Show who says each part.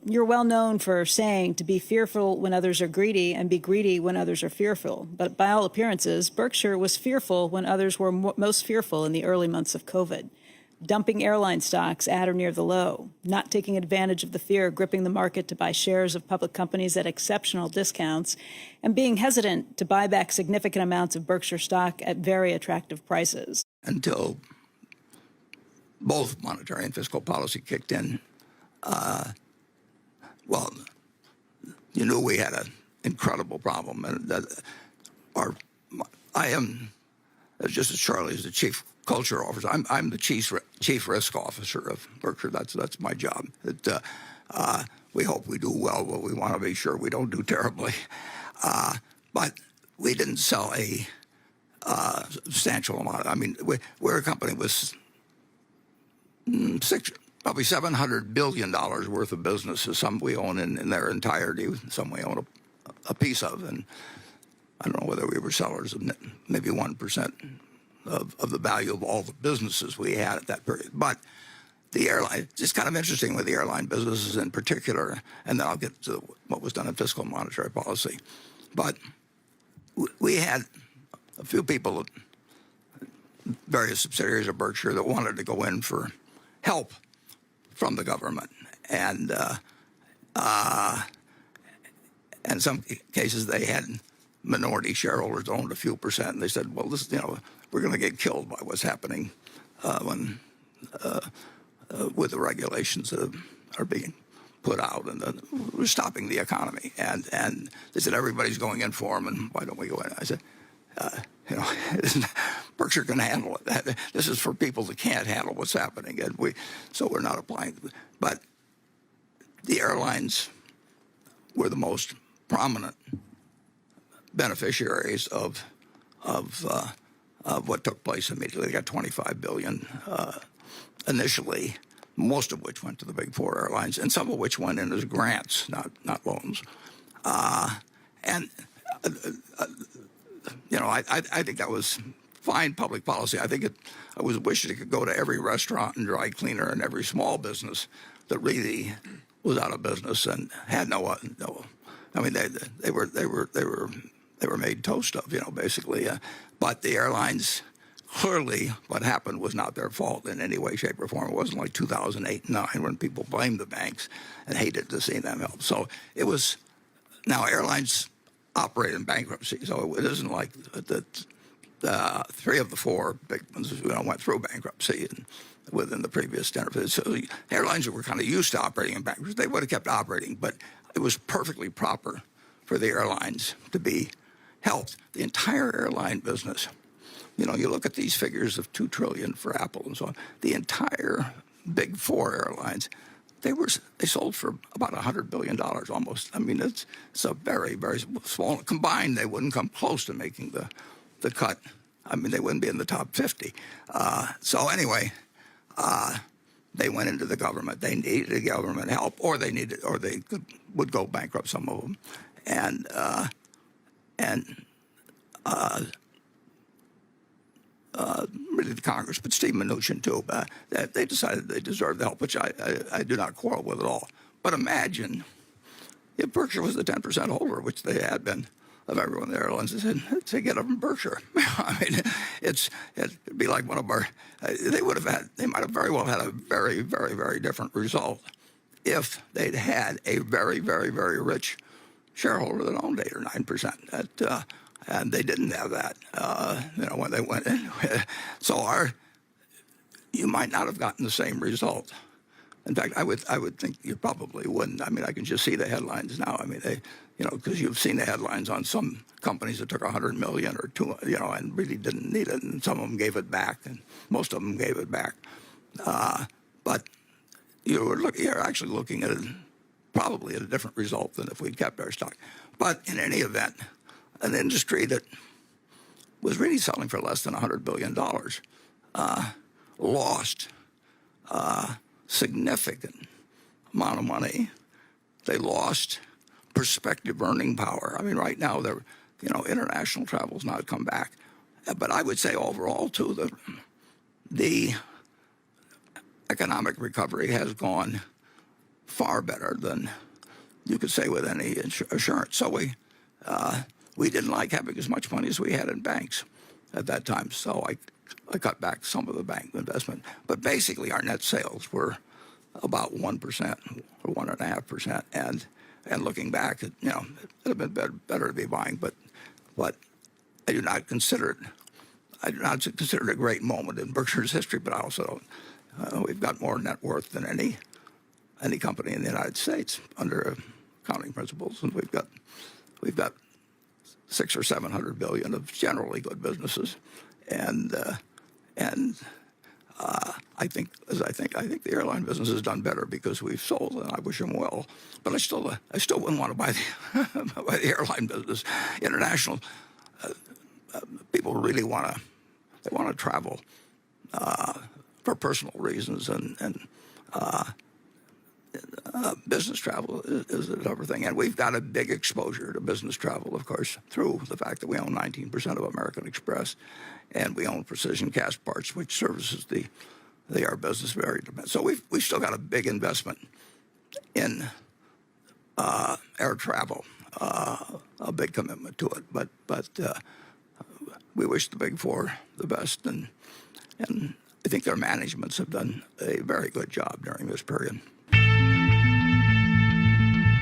Speaker 1: You're well known for saying to be fearful when others are greedy and be greedy when others are fearful. But by all appearances, Berkshire was fearful when others were most fearful in the early months of COVID. Dumping airline stocks at or near the low, not taking advantage of the fear gripping the market to buy shares of public companies at exceptional discounts, and being hesitant to buy back significant amounts of Berkshire stock at very attractive prices.
Speaker 2: Until both monetary and fiscal policy kicked in, well, you knew we had an incredible problem. And I am, just as Charlie is the chief culture officer, I'm the chief risk officer of Berkshire. That's my job. We hope we do well, but we want to be sure we don't do terribly. But we didn't sell a substantial amount. I mean, we're a company with probably $700 billion worth of businesses. Some we own in their entirety, some we own a piece of, and I don't know whether we were sellers of maybe 1% of the value of all the businesses we had at that period. But the airline, it's just kind of interesting with the airline businesses in particular, and then I'll get to what was done in fiscal and monetary policy. But we had a few people, various subsidiaries of Berkshire, that wanted to go in for help from the government, and in some cases they had minority shareholders owned a few percent, and they said, "Well, this, we're going to get killed by what's happening with the regulations that are being put out, and we're stopping the economy." And they said everybody's going in for them, and why don't we go in? I said, Berkshire can handle it. This is for people that can't handle what's happening, and so we're not applying. But the airlines were the most prominent beneficiaries of what took place immediately. They got $25 billion initially, most of which went to the big four airlines, and some of which went in as grants, not loans. I think that was fine public policy. I was wishing it could go to every restaurant and dry cleaner and every small business that really was out of business and had no. I mean, they were made toast of, basically. But the airlines, clearly, what happened was not their fault in any way, shape, or form. It wasn't like 2008 and 9 when people blamed the banks and hated to see them help. So it was. Now airlines operate in bankruptcy, so it isn't like the three of the four big ones went through bankruptcy within the previous 10 or 15. So the airlines were kind of used to operating in bankruptcy. They would have kept operating, but it was perfectly proper for the airlines to be helped. The entire airline business, you look at these figures of $2 trillion for Apple and so on. The entire big four airlines, they sold for about $100 billion almost. I mean, it's a very, very small. Combined, they wouldn't come close to making the cut. I mean, they wouldn't be in the top 50. So anyway, they went into the government. They needed government help, or they would go bankrupt, some of them, and really the Congress, but Steve Mnuchin too. They decided they deserved the help, which I do not quarrel with at all. But imagine if Berkshire was the 10% holder, which they had been, of everyone in the airlines. They said, "Say get up from Berkshire." I mean, it'd be like one of our. They might have very well had a very, very, very different result if they'd had a very, very, very rich shareholder that owned 8 or 9%. And they didn't have that, when they went in. So you might not have gotten the same result. In fact, I would think you probably wouldn't. I mean, I can just see the headlines now. I mean, because you've seen the headlines on some companies that took $100 million or $2, and really didn't need it, and some of them gave it back, and most of them gave it back. But you're actually looking at probably at a different result than if we'd kept our stock. But in any event, an industry that was really selling for less than $100 billion lost significant amount of money. They lost prospective earning power. I mean, right now, international travel's not come back. But I would say overall, too, the economic recovery has gone far better than you could say with any assurance. So we didn't like having as much money as we had in banks at that time. So I cut back some of the bank investment. But basically, our net sales were about 1% or 1.5%. And looking back, it would have been better to be buying. But I do not consider it a great moment in Berkshire's history. But I also don't. We've got more net worth than any company in the United States under accounting principles, and we've got 600 or 700 billion of generally good businesses, and I think the airline business has done better because we've sold, and I wish them well. But I still wouldn't want to buy the airline business. International people really want to travel for personal reasons, and business travel is another thing. And we've got a big exposure to business travel, of course, through the fact that we own 19% of American Express, and we own Precision Cast Parts, which services the air business very dependent. So we've still got a big investment in air travel, a big commitment to it. But we wish the Big Four the best, and I think their managements have done a very good job during this period.